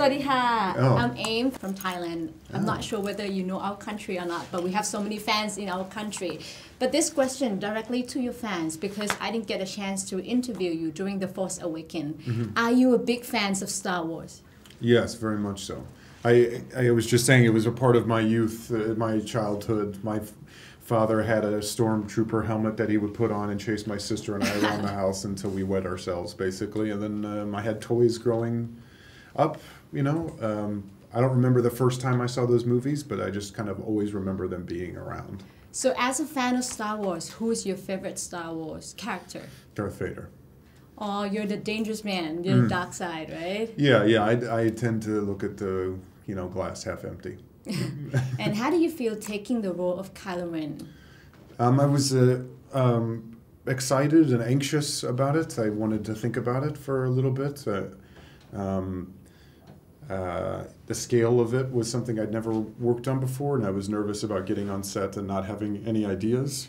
Sawasdee Oh. I'm Aim from Thailand. I'm not sure whether you know our country or not, but we have so many fans in our country. But this question directly to your fans because I didn't get a chance to interview you during The Force Awakens. Are you a big fan of Star Wars? Yes, very much so. I was just saying it was a part of my youth, my childhood. My father had a stormtrooper helmet that he would put on and chase my sister and I around the house until we wet ourselves, basically. And then I had toys growing up, you know. I don't remember the first time I saw those movies, but I just kind of always remember them being around. So as a fan of Star Wars, who's your favorite Star Wars character? Darth Vader. Oh, you're the dangerous man. You're the dark side, right? Yeah. I tend to look at the, glass half empty. And how do you feel taking the role of Kylo Ren? I was excited and anxious about it. I wanted to think about it for a little bit. The scale of it was something I'd never worked on before, and I was nervous about getting on set and not having any ideas,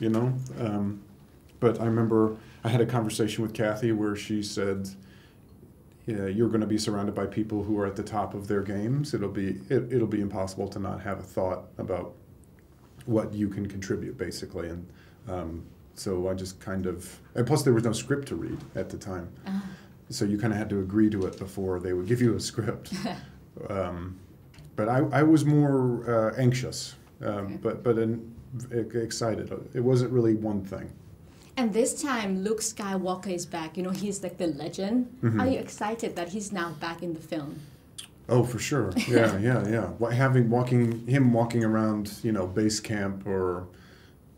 But I remember I had a conversation with Kathy where she said, you're going to be surrounded by people who are at the top of their games. It'll be impossible to not have a thought about what you can contribute, basically. And so I just kind of, and plus there was no script to read at the time. So you kind of had to agree to it before they would give you a script. But I was more anxious, but excited. It wasn't really one thing. And this time, Luke Skywalker is back. He's like the legend. Are you excited that he's now back in the film? Oh, for sure. Yeah. Him walking around, base camp or...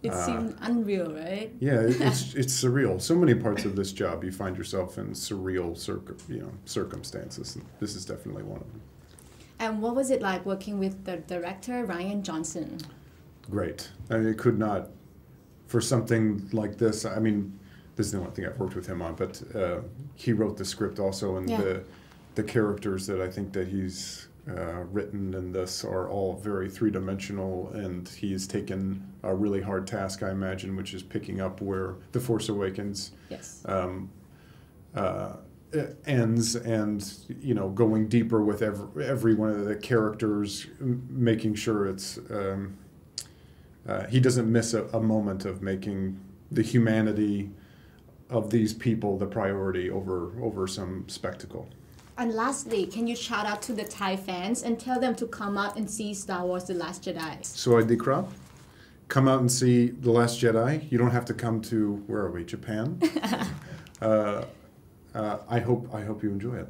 It seemed unreal, right? Yeah, it's surreal. So many parts of this job, you find yourself in surreal circumstances. This is definitely one of them. And what was it like working with the director, Rian Johnson? Great. I mean, it could not... For something like this, I mean, this is the only thing I've worked with him on, but he wrote the script also, and the characters that I think that he's written in this are all very three-dimensional, and he's taken a really hard task, I imagine, which is picking up where The Force Awakens ends, and going deeper with every one of the characters, making sure it's. He doesn't miss a moment of making the humanity of these people the priority over some spectacle. And lastly, can you shout out to the Thai fans and tell them to come out and see Star Wars The Last Jedi? So I decrab. Come out and see The Last Jedi. You don't have to come to, where are we, Japan? I hope you enjoy it.